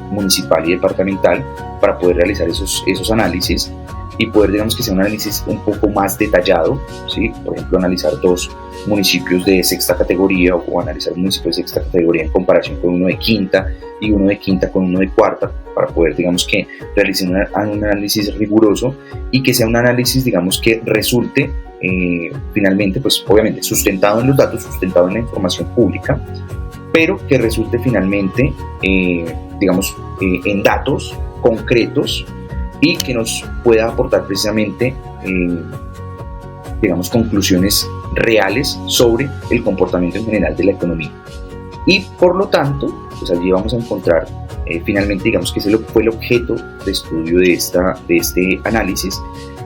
Speaker 1: municipal y departamental, para poder realizar esos análisis y poder, digamos, que sea un análisis un poco más detallado, ¿sí? Por ejemplo, analizar 2 municipios de sexta categoría, o analizar municipios de sexta categoría en comparación con uno de quinta, y uno de quinta con uno de cuarta, para poder, digamos, que realice un análisis riguroso y que sea un análisis, digamos, que resulte finalmente, pues, obviamente sustentado en los datos, sustentado en la información pública, pero que resulte finalmente, digamos, en datos concretos, y que nos pueda aportar precisamente, digamos, conclusiones reales sobre el comportamiento en general de la economía. Y por lo tanto, pues allí vamos a encontrar finalmente, digamos, que ese fue el objeto de estudio de este análisis,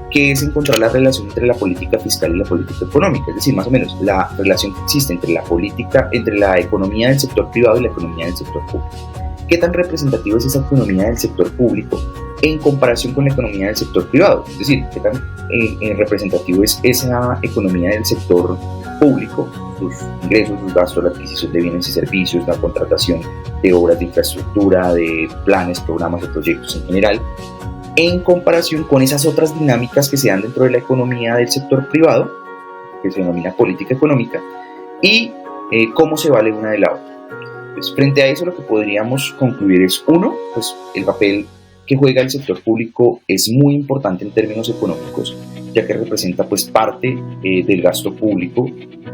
Speaker 1: que es encontrar la relación entre la política fiscal y la política económica, es decir, más o menos la relación que existe entre la economía del sector privado y la economía del sector público. ¿Qué tan representativa es esa economía del sector público en comparación con la economía del sector privado? Es decir, ¿qué tan representativo es esa economía del sector público, sus ingresos, sus gastos, la adquisición de bienes y servicios, la contratación de obras de infraestructura, de planes, programas o proyectos en general, en comparación con esas otras dinámicas que se dan dentro de la economía del sector privado, que se denomina política económica, y cómo se vale una de la otra? Pues, frente a eso, lo que podríamos concluir es, uno, pues el papel que juega el sector público es muy importante en términos económicos, ya que representa, pues, parte del gasto público,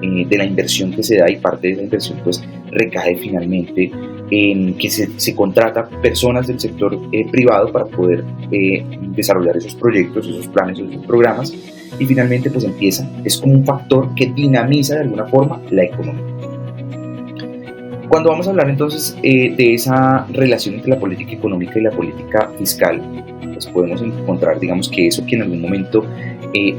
Speaker 1: de la inversión que se da, y parte de esa inversión, pues, recae finalmente en que se contrata personas del sector privado para poder desarrollar esos proyectos, esos planes, esos programas, y finalmente, pues, es como un factor que dinamiza de alguna forma la economía. Cuando vamos a hablar entonces de esa relación entre la política económica y la política fiscal, pues podemos encontrar, digamos, que eso que en algún momento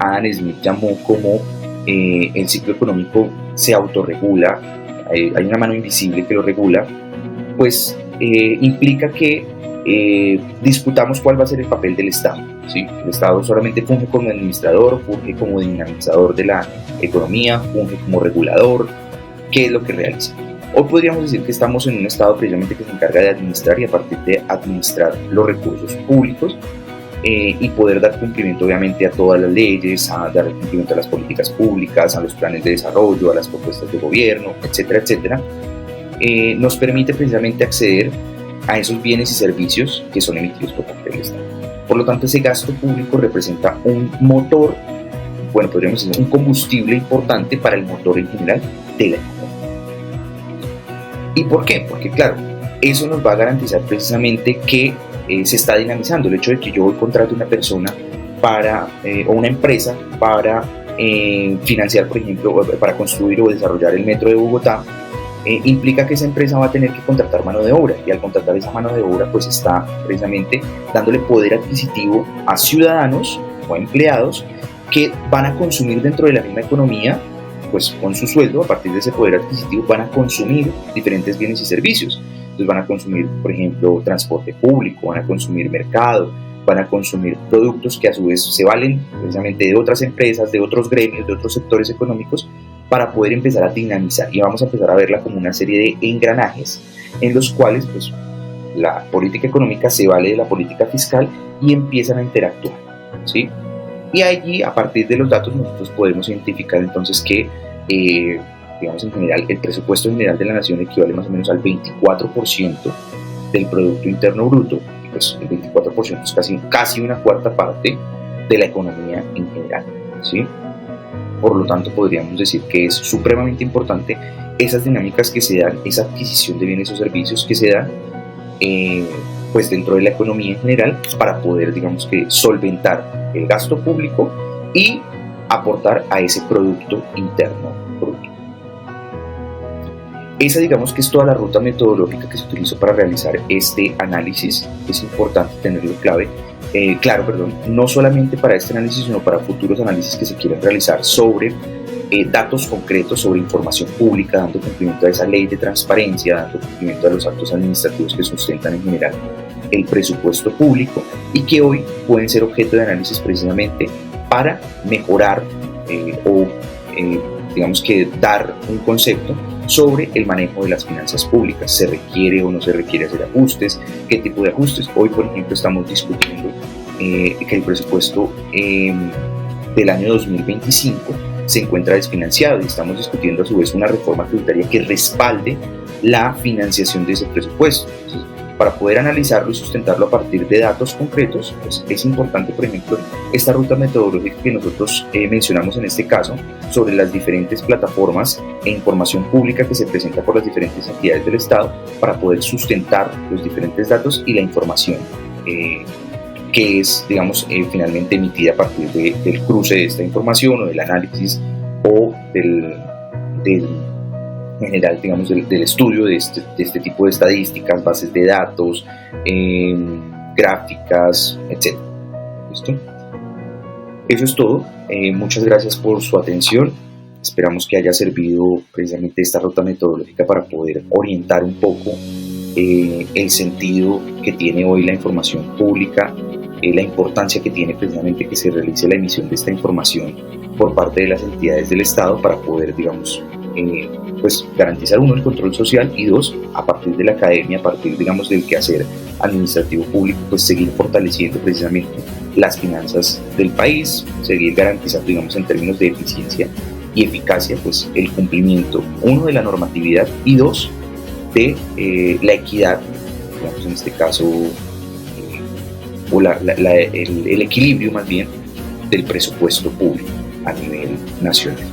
Speaker 1: Adam Smith llamó como el ciclo económico se autorregula, hay una mano invisible que lo regula, pues implica que disputamos cuál va a ser el papel del Estado, ¿sí? El Estado solamente funge como administrador, funge como dinamizador de la economía, funge como regulador. ¿Qué es lo que realiza? Hoy podríamos decir que estamos en un Estado precisamente que se encarga de administrar, y a partir de administrar los recursos públicos y poder dar cumplimiento, obviamente, a todas las leyes, a dar cumplimiento a las políticas públicas, a los planes de desarrollo, a las propuestas de gobierno, etcétera, etcétera, nos permite precisamente acceder a esos bienes y servicios que son emitidos por parte del Estado. Por lo tanto, ese gasto público representa un motor, bueno, podríamos decir un combustible importante para el motor en general de la economía. ¿Y por qué? Porque, claro, eso nos va a garantizar precisamente que se está dinamizando. El hecho de que yo voy contrate una persona o una empresa para financiar, por ejemplo, para construir o desarrollar el metro de Bogotá, implica que esa empresa va a tener que contratar mano de obra, y al contratar esa mano de obra, pues está precisamente dándole poder adquisitivo a ciudadanos o a empleados que van a consumir dentro de la misma economía, pues con su sueldo. A partir de ese poder adquisitivo van a consumir diferentes bienes y servicios. Entonces van a consumir, por ejemplo, transporte público, van a consumir mercado, van a consumir productos que a su vez se valen precisamente de otras empresas, de otros gremios, de otros sectores económicos, para poder empezar a dinamizar. Y vamos a empezar a verla como una serie de engranajes en los cuales, pues, la política económica se vale de la política fiscal y empiezan a interactuar, ¿sí? Y allí, a partir de los datos, nosotros podemos identificar entonces que, digamos, en general, el presupuesto general de la nación equivale más o menos al 24% del Producto Interno Bruto. Pues el 24% es casi una cuarta parte de la economía en general, ¿sí? Por lo tanto, podríamos decir que es supremamente importante esas dinámicas que se dan, esa adquisición de bienes o servicios que se dan, pues dentro de la economía en general, para poder, digamos, que solventar el gasto público y aportar a ese Producto Interno Bruto. Esa, digamos, que es toda la ruta metodológica que se utilizó para realizar este análisis. Es importante tenerlo claro, no solamente para este análisis, sino para futuros análisis que se quieran realizar sobre datos concretos, sobre información pública, dando cumplimiento a esa ley de transparencia, dando cumplimiento a los actos administrativos que sustentan en general el presupuesto público y que hoy pueden ser objeto de análisis precisamente para mejorar digamos que dar un concepto sobre el manejo de las finanzas públicas. ¿Se requiere o no se requiere hacer ajustes? ¿Qué tipo de ajustes? Hoy, por ejemplo, estamos discutiendo que el presupuesto del año 2025 se encuentra desfinanciado y estamos discutiendo a su vez una reforma tributaria que respalde la financiación de ese presupuesto. Entonces, para poder analizarlo y sustentarlo a partir de datos concretos, pues es importante, por ejemplo, esta ruta metodológica que nosotros mencionamos en este caso sobre las diferentes plataformas e información pública que se presenta por las diferentes entidades del Estado para poder sustentar los diferentes datos y la información que es, digamos, finalmente emitida a partir del cruce de esta información o del análisis o del general, digamos, del estudio de este tipo de estadísticas, bases de datos, gráficas, etc. ¿Listo? Eso es todo. Muchas gracias por su atención. Esperamos que haya servido precisamente esta ruta metodológica para poder orientar un poco el sentido que tiene hoy la información pública, la importancia que tiene precisamente que se realice la emisión de esta información por parte de las entidades del Estado para poder, digamos, pues garantizar uno el control social y dos, a partir de la academia, a partir, digamos, del quehacer administrativo público, pues seguir fortaleciendo precisamente las finanzas del país, seguir garantizando, digamos, en términos de eficiencia y eficacia, pues el cumplimiento, uno, de la normatividad y dos, de la equidad, digamos, en este caso, o el equilibrio más bien del presupuesto público a nivel nacional.